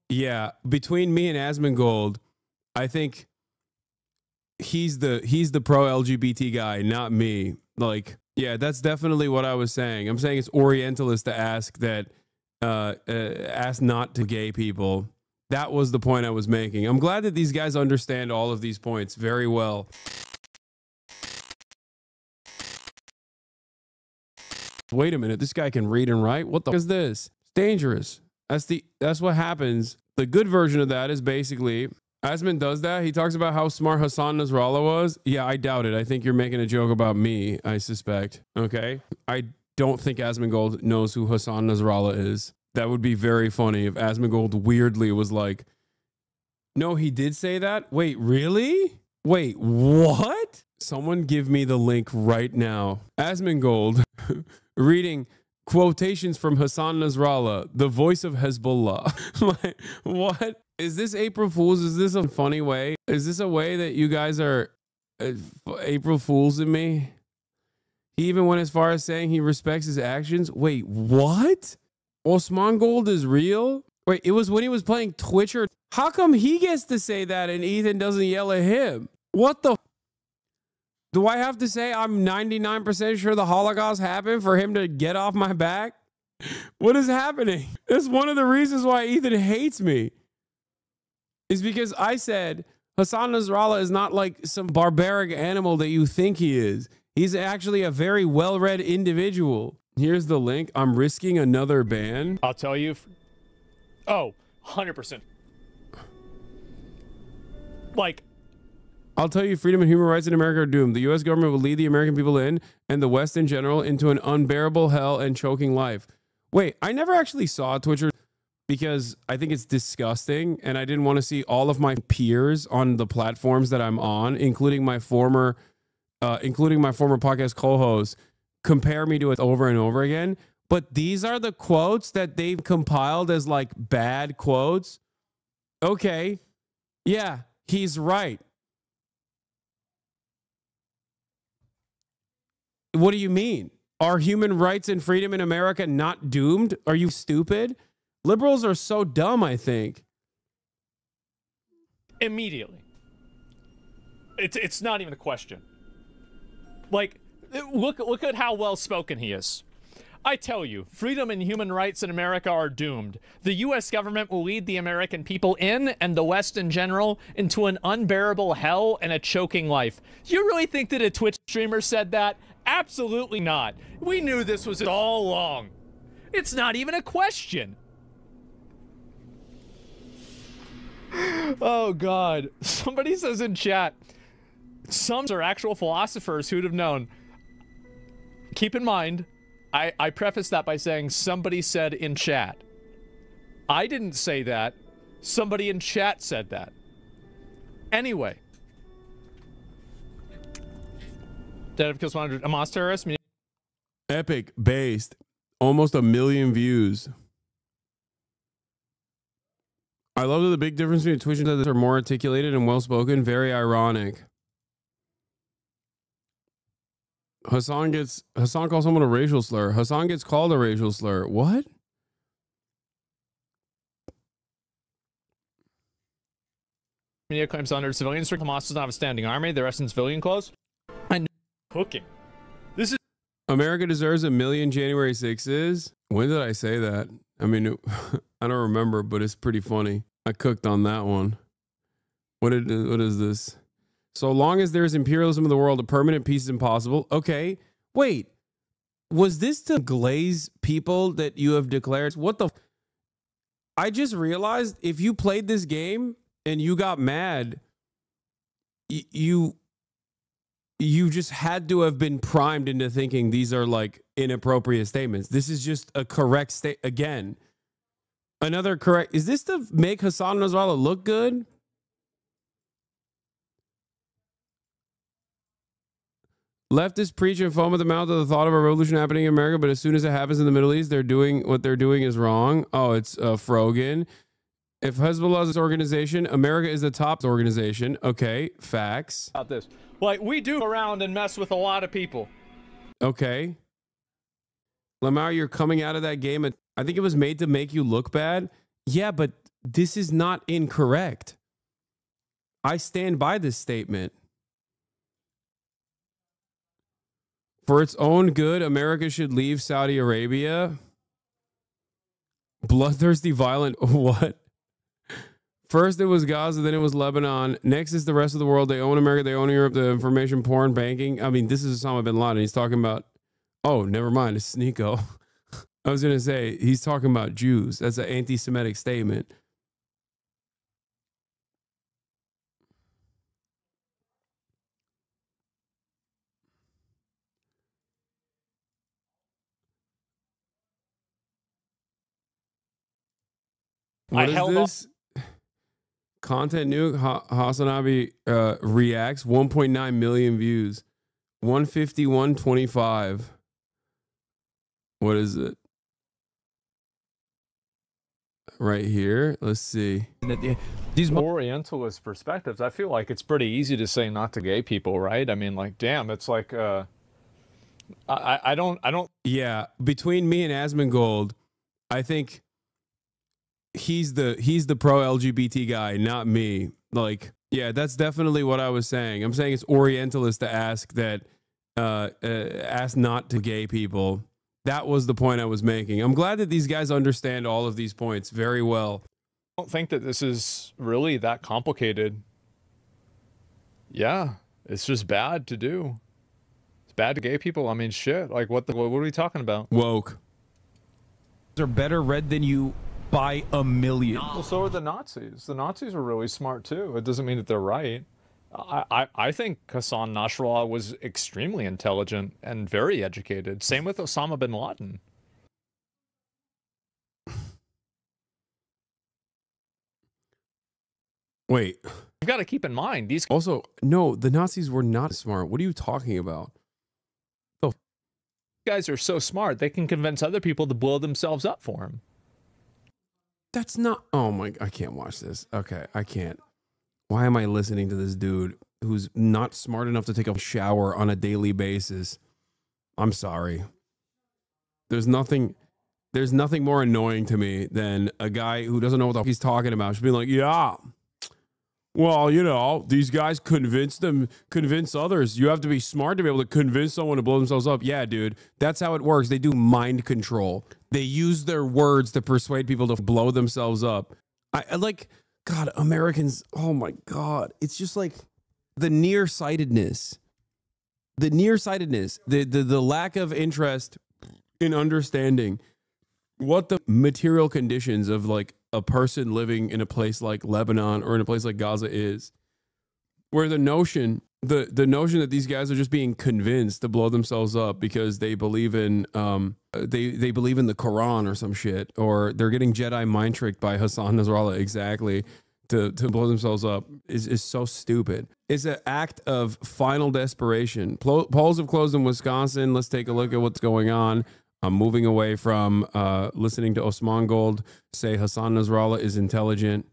Yeah, between me and Asmongold, I think he's the pro LGBT guy, not me. Like, yeah, that's definitely what I was saying. I'm saying it's Orientalist to ask that, ask not to gay people. That was the point I was making. I'm glad that these guys understand all of these points very well. Wait a minute, this guy can read and write? What the is this? It's dangerous. That's what happens. The good version of that is basically, Asmon does that. He talks about how smart Hasan Nasrallah was. Yeah, I doubt it. I think you're making a joke about me, I suspect. Okay? I don't think Asmongold knows who Hasan Nasrallah is. That would be very funny if Asmongold weirdly was like, no, he did say that? Wait, really? Wait, what? Someone give me the link right now. Asmongold reading quotations from Hasan Nasrallah, the voice of Hezbollah. Like, what? Is this April Fool's? Is this a funny way? Is this a way that you guys are April Fools in me? He even went as far as saying he respects his actions. Wait, what? Asmongold is real? Wait, it was when he was playing Twitcher. How come he gets to say that and Ethan doesn't yell at him? What the? Do I have to say I'm 99% sure the Holocaust happened for him to get off my back? What is happening? That's one of the reasons why Ethan hates me. Is because I said Hasan Nasrallah is not like some barbaric animal that you think he is. He's actually a very well-read individual. Here's the link. I'm risking another ban. I'll tell you. Oh, 100%. Like, I'll tell you, freedom and human rights in America are doomed. The U.S. government will lead the American people and the West in general into an unbearable hell and choking life. Wait, I never actually saw Twitcher because I think it's disgusting, and I didn't want to see all of my peers on the platforms that I'm on, including my former podcast co-host, compare me to it over and over again. But these are the quotes that they've compiled as like bad quotes. Okay, yeah, he's right. What do you mean? Are human rights and freedom in America not doomed? Are you stupid? Liberals are so dumb, I think. Immediately. It's not even a question. Like, look at how well spoken he is. I tell you, freedom and human rights in America are doomed. The U.S. government will lead the American people in, and the West in general, into an unbearable hell and a choking life. You really think that a Twitch streamer said that? Absolutely not. We knew this was all along. It's not even a question. Oh, God. Somebody says in chat, some are actual philosophers who'd have known. Keep in mind, I preface that by saying somebody said in chat. I didn't say that. Somebody in chat said that. Anyway. Dead of Kills 100. Hamas terrorist. Epic based. Almost 1 million views. I love that the big difference between Twitch and others are more articulated and well spoken. Very ironic. Hasan calls someone a racial slur. Hasan gets called a racial slur. What? Media claims under civilians. Hamas does not have a standing army. The rest in civilian clothes. And cooking. This is America deserves 1 million January 6s. When did I say that? I mean, I don't remember, but it's pretty funny. I cooked on that one. What is this? So long as there's imperialism in the world, a permanent peace is impossible. Okay. Wait. Was this to glaze people that you have declared? What the? I just realized if you played this game and you got mad, you just had to have been primed into thinking these are like inappropriate statements. This is just a correct state. Again, another correct. Is this to make Hasan Nasrallah look good? Leftists preach and foam at the mouth of the thought of a revolution happening in America, but as soon as it happens in the Middle East, what they're doing is wrong. Oh, it's Frogan. If Hezbollah is this organization, America is the top organization. Okay, facts. About this. Like, we do around and mess with a lot of people. Okay. Lamar, you're coming out of that game. I think it was made to make you look bad. Yeah, but this is not incorrect. I stand by this statement. For its own good, America should leave Saudi Arabia. Bloodthirsty, violent, what? First it was Gaza, then it was Lebanon. Next is the rest of the world. They own America, they own Europe, the information, porn, banking. I mean, this is Osama bin Laden. He's talking about, oh, never mind, it's Sneeko. I was going to say, he's talking about Jews. That's an anti-Semitic statement. What is this? Content new. HasanAbi reacts. 1.9 million views. 151.25. What is it? Right here. Let's see. These Orientalist perspectives, I feel like it's pretty easy to say not to gay people, right? I mean, like, damn, it's like, I don't. Yeah, between me and Asmongold, I think he's the pro LGBT guy, not me. Like, yeah, that's definitely what I was saying. I'm saying it's Orientalist to ask that, ask not to gay people. That was the point I was making. I'm glad that these guys understand all of these points very well. I don't think that this is really that complicated. Yeah, it's just bad to do. It's bad to gay people. I mean, shit. Like, what are we talking about? Woke. Are better read than you by a million. Well, so are the Nazis. The Nazis were really smart too. It doesn't mean that they're right. I think Hasan Nasrallah was extremely intelligent and very educated. Same with Osama bin Laden. Wait. You've got to keep in mind these. Also, no, the Nazis were not smart. What are you talking about? Oh, guys are so smart they can convince other people to blow themselves up for them. That's not. Oh my! I can't watch this. Okay, I can't. Why am I listening to this dude who's not smart enough to take a shower on a daily basis? I'm sorry. There's nothing more annoying to me than a guy who doesn't know what the fuck he's talking about. Should be like, yeah. Well, you know, these guys convince others. You have to be smart to be able to convince someone to blow themselves up. Yeah, dude, that's how it works. They do mind control. They use their words to persuade people to blow themselves up. I like, God, Americans, oh my God. It's just like the nearsightedness, the lack of interest in understanding what the material conditions of like a person living in a place like Lebanon or in a place like Gaza is, where the notion that these guys are just being convinced to blow themselves up because they believe in they believe in the Quran or some shit, or they're getting Jedi mind tricked by Hasan Nasrallah exactly to blow themselves up is so stupid. It's an act of final desperation. Polls have closed in Wisconsin. Let's take a look at what's going on. I'm moving away from listening to Asmongold say Hasan Nasrallah is intelligent.